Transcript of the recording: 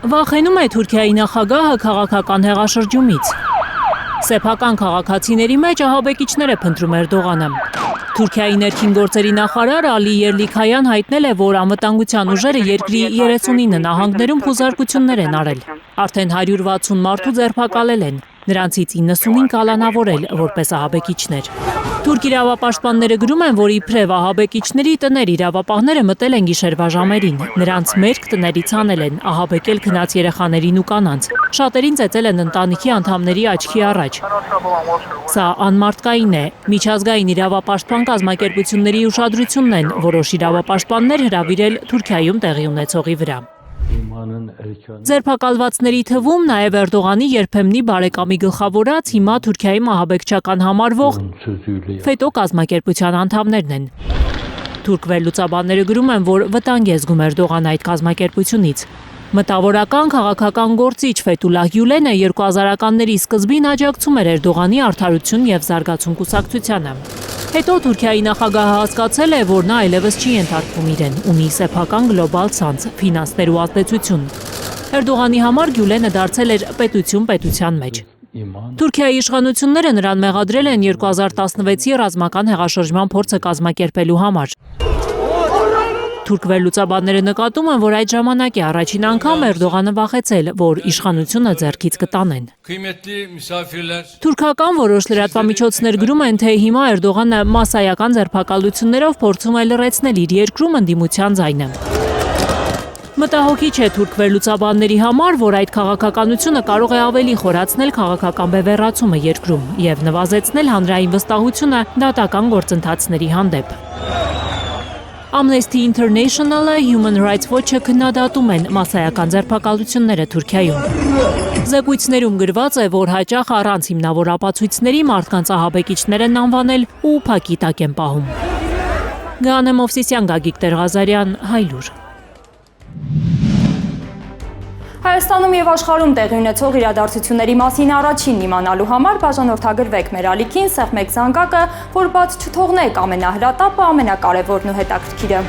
Վախենում է Թուրքիայի նախագահը քաղաքական հեղաշրջումից։ Սեփական քաղաքացիների մեջ ահաբեկիչներ է փնտրում Էրդողանը։ Թուրքիայի ներքին գործերի նախարար Ալի Երլիքայան հայտնել է, որ անվտանգության ուժերը երկրի 39 նահանգներում խուզարկություններ են արել։ Արդեն 160 մարդու ձերբակալել են, նրանցից 95 կալանավորել որպես ահաբեկիչներ։ Թուրք իրավապաշտպանները գրում են, որ իբրև ահաբեկիչների տներ իրավապահները մտել են գիշերվա ժամերին։ Նրանց մերկ տներից հանել են, ահաբեկել քնած երեխաներին ու կանանց։ Շատերին ծեծել են ընտանիքի անդամների աչքի առաջ։ Սա անմարդկային է։ Միջազգային իրավապաշտպան կազմակերպությունների ուշադրությունն են որոշ իրավապաշտպաններ հրավիրել Թուրքիայում տեղի ունեցողի վրա։ Ձերբակալվածների թվում նաև Էրդողանի երբեմնի բարեկամի գլխավորած հիմա Թուրքիայում ահաբեկչական համարվող ՖԵՏՕ կազմակերպության անդամներն են։ Թուրք վերլուծաբանները գրում են, որ վտանգ է զգում Էրդողանը այդ կազմակերպությունից։ Մտավորական քաղաքական գործիչ Ֆեթուլլահ Գյուլենը 2000-ականների սկզբին աջակցում էր Էրդողանի Արդարություն և զարգացում կուսակցությանը։ Հետո Թուրքիայի նախագահը հասկացել է, որ նա այլևս չի ենթարկվում իրեն, ունի սեփական գլոբալ ցանց, ֆինանսներ ու ազդեցություն։ Էրդողանի համար Գյուլենը դարձել էր պետություն պետության մեջ։ Թուրքիայի իշխանությունները նրան մեղադրել են 2016-ի ռազմական հեղաշրջման փորձը կազմակերպելու համար։ Թուրք վերլուծաբանները նկատում են, որ այդ ժամանակ է առաջին անգամ Էրդողանը վախեցել, որ իշխանությունը ձեռքից կտանեն։ Թուրքական որոշ լրատվամիջոցներ գրում են, թե հիմա Էրդողանը մասսայական ձերբակալություններով փորձում է լռեցնել իր երկրում ընդդիմության ձայնը։ Մտահոգիչ է թուրք վերլուծաբանների համար, որ այդ քաղաքականությունը կարող է ավելի խորացնել քաղաքական բևեռացումը երկրում և նվազեցնել հանրային վստահությունը դատական գործընթացների հանդեպ։ Amnesty International-ը, Human Rights Watch-ը քննադատում են մասսայական ձերբակալությունները Թուրքիայում։ Զեկույցներում գրված է, որ հաճախ առանց հիմնավոր ապացույցների մարդկանց ահաբեկիչներ են անվանել ու փակի տակ են պահում։ Գաներ Մովսիսյան, Գագիկ Տեր-Ղազարյան, Հայլուր։ Հայաստանում և աշխարհում տեղի ունեցող իրադարձությունների մասին առաջինն իմանալու համար բաժանորդագրվեք մեր ալիքին, սեղմեք զանգակը, որ բաց չթողնեք ամենահրատապը, ամենակարևորն ու հետաքրքիրը։